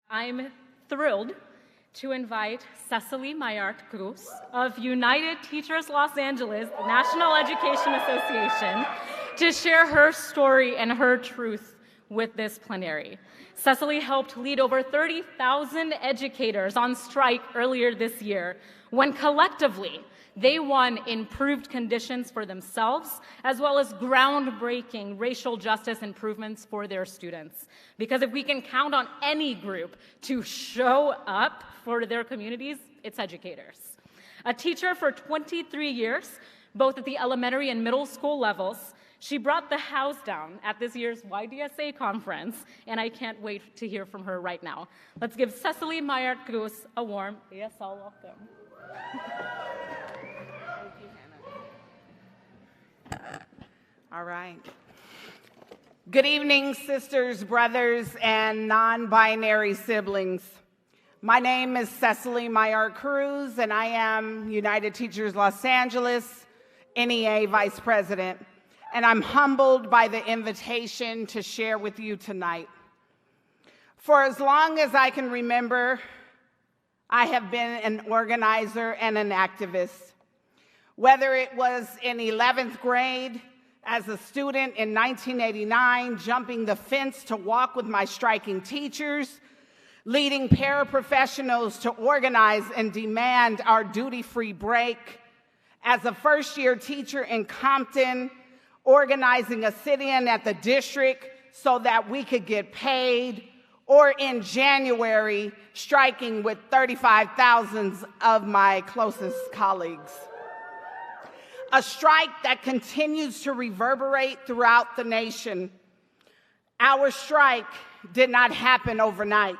I'm thrilled to invite Cecily Myart Cruz of United Teachers Los Angeles, National Education Association, to share her story and her truth with this plenary. Cecily helped lead over 30,000 educators on strike earlier this year when collectively they won improved conditions for themselves, as well as groundbreaking racial justice improvements for their students. Because if we can count on any group to show up for their communities, it's educators. A teacher for 23 years, both at the elementary and middle school levels, she brought the house down at this year's YDSA conference, and I can't wait to hear from her right now. Let's give Cecily Myart Cruz a warm DSA welcome. All right. Good evening, sisters, brothers, and non-binary siblings. My name is Cecily Myart Cruz, and I am United Teachers Los Angeles NEA Vice President, and I'm humbled by the invitation to share with you tonight. For as long as I can remember, I have been an organizer and an activist. Whether it was in 11th grade, as a student in 1989, jumping the fence to walk with my striking teachers, leading paraprofessionals to organize and demand our duty-free break, as a first-year teacher in Compton, organizing a sit-in at the district so that we could get paid, or in January, striking with 35,000 of my closest colleagues. A strike that continues to reverberate throughout the nation. Our strike did not happen overnight.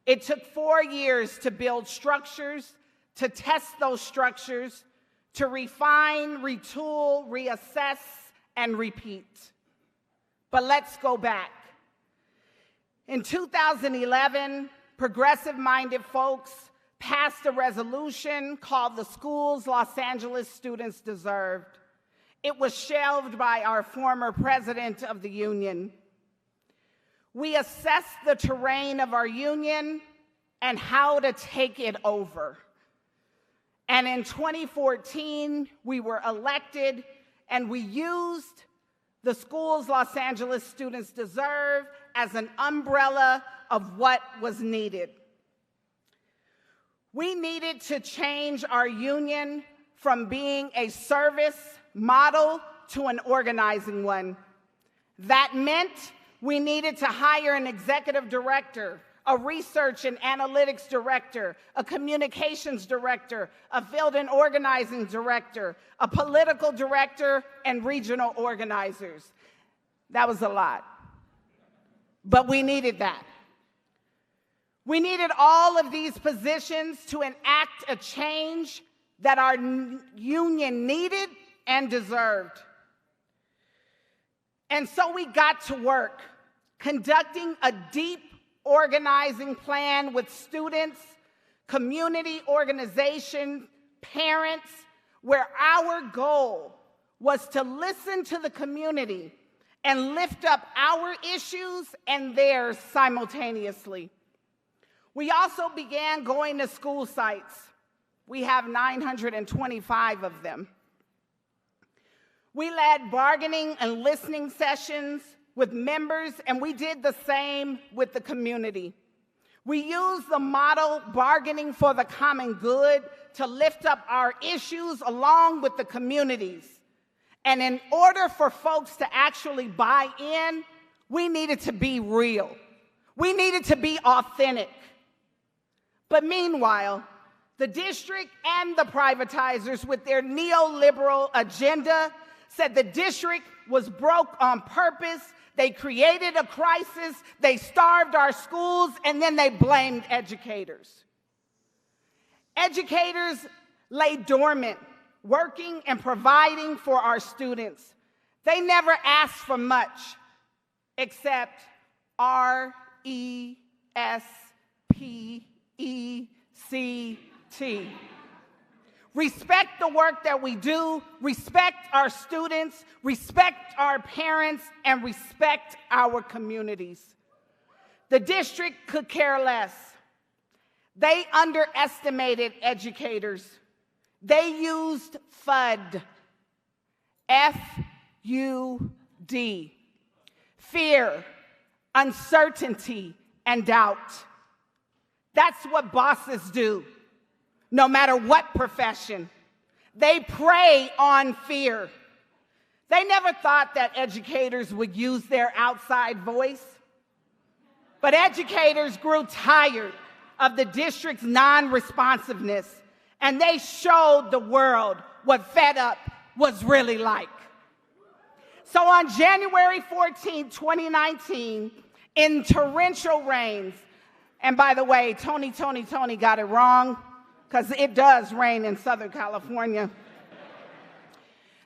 It took 4 years to build structures, to test those structures, to refine, retool, reassess, and repeat. But let's go back. In 2011, progressive-minded folks passed a resolution called the Schools Los Angeles Students Deserved. It was shelved by our former president of the union. We assessed the terrain of our union and how to take it over. And in 2014, we were elected, and we used the Schools Los Angeles Students Deserve as an umbrella of what was needed. We needed to change our union from being a service model to an organizing one. That meant we needed to hire an executive director, a research and analytics director, a communications director, a field and organizing director, a political director, and regional organizers. That was a lot. But we needed that. We needed all of these positions to enact a change that our union needed and deserved. And so we got to work, conducting a deep organizing plan with students, community organizations, parents, where our goal was to listen to the community and lift up our issues and theirs simultaneously. We also began going to school sites. We have 925 of them. We led bargaining and listening sessions with members, and we did the same with the community. We used the model bargaining for the common good to lift up our issues along with the communities. And in order for folks to actually buy in, we needed to be real. We needed to be authentic. But meanwhile, the district and the privatizers with their neoliberal agenda said the district was broke on purpose. They created a crisis, they starved our schools, and then they blamed educators. Educators lay dormant, working and providing for our students. They never asked for much except RESPECT. Respect the work that we do, respect our students, respect our parents, and respect our communities. The district could care less. They underestimated educators. They used FUD, F-U-D, fear, uncertainty, and doubt. That's what bosses do, no matter what profession. They prey on fear. They never thought that educators would use their outside voice. But educators grew tired of the district's non-responsiveness, and they showed the world what fed up was really like. So on January 14, 2019, in torrential rains, and by the way, Tony got it wrong, because it does rain in Southern California.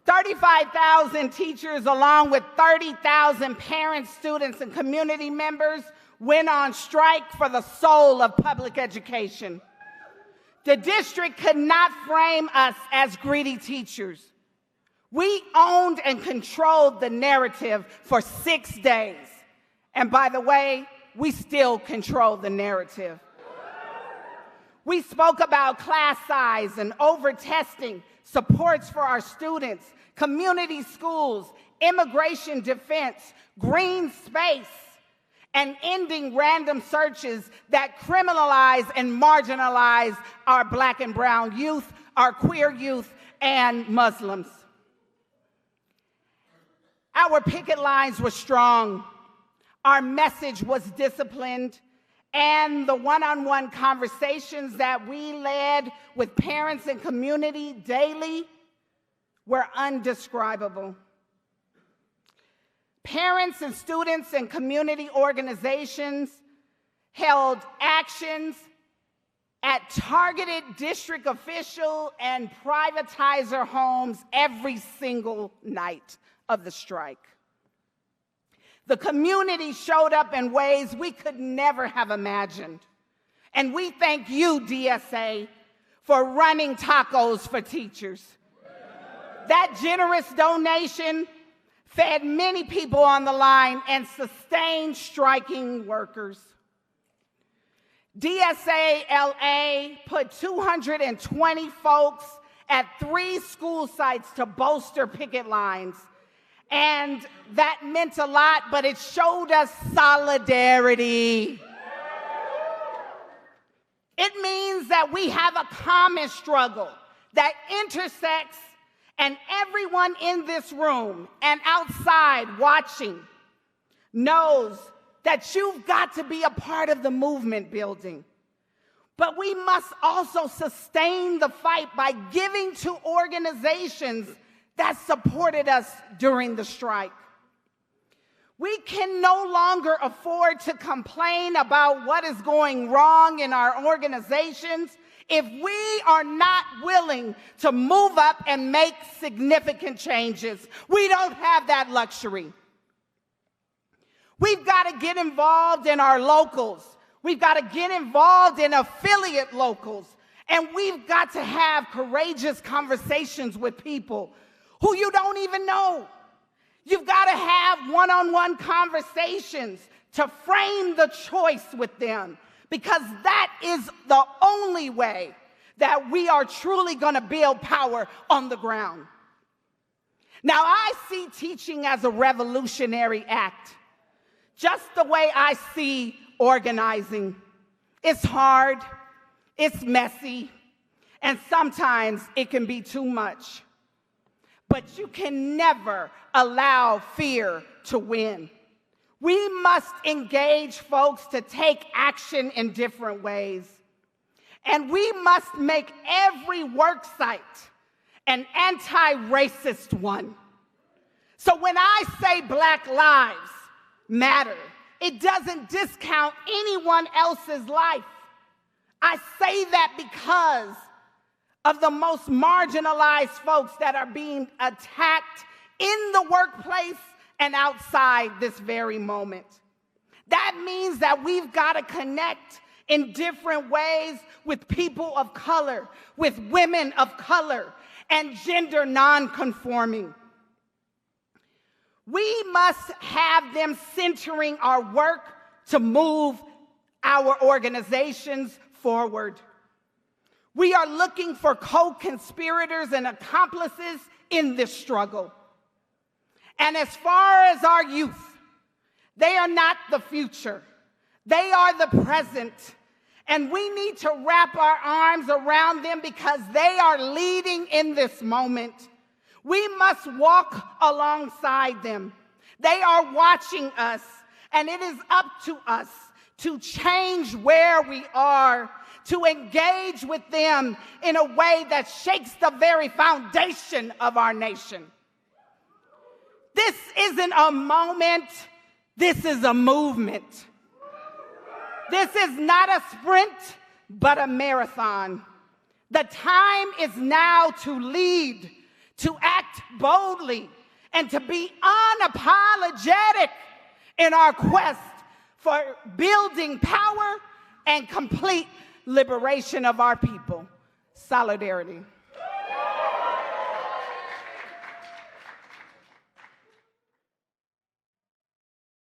35,000 teachers, along with 30,000 parents, students, and community members, went on strike for the soul of public education. The district could not frame us as greedy teachers. We owned and controlled the narrative for 6 days. And by the way, we still control the narrative. We spoke about class size and over-testing, supports for our students, community schools, immigration defense, green space, and ending random searches that criminalize and marginalize our Black and brown youth, our queer youth, and Muslims. Our picket lines were strong. Our message was disciplined, and the one-on-one conversations that we led with parents and community daily were undescribable. Parents and students and community organizations held actions at targeted district official and privatizer homes every single night of the strike. The community showed up in ways we could never have imagined. And we thank you, DSA, for running tacos for teachers. That generous donation fed many people on the line and sustained striking workers. DSA LA put 220 folks at 3 school sites to bolster picket lines. And that meant a lot, but it showed us solidarity. It means that we have a common struggle that intersects, and everyone in this room and outside watching knows that you've got to be a part of the movement building. But we must also sustain the fight by giving to organizations that supported us during the strike. We can no longer afford to complain about what is going wrong in our organizations if we are not willing to move up and make significant changes. We don't have that luxury. We've got to get involved in our locals. We've got to get involved in affiliate locals. And we've got to have courageous conversations with people who you don't even know. You've got to have one-on-one conversations to frame the choice with them, because that is the only way that we are truly going to build power on the ground. Now, I see teaching as a revolutionary act, just the way I see organizing. It's hard, it's messy, and sometimes it can be too much. But you can never allow fear to win. We must engage folks to take action in different ways. And we must make every work site an anti-racist one. So when I say Black Lives Matter, it doesn't discount anyone else's life. I say that because of the most marginalized folks that are being attacked in the workplace and outside this very moment. That means that we've got to connect in different ways with people of color, with women of color, and gender non-conforming. We must have them centering our work to move our organizations forward. We are looking for co-conspirators and accomplices in this struggle. And as far as our youth, they are not the future. They are the present. And we need to wrap our arms around them because they are leading in this moment. We must walk alongside them. They are watching us, and it is up to us to change where we are, to engage with them in a way that shakes the very foundation of our nation. This isn't a moment, this is a movement. This is not a sprint, but a marathon. The time is now to lead, to act boldly, and to be unapologetic in our quest for building power and complete liberation of our people. Solidarity.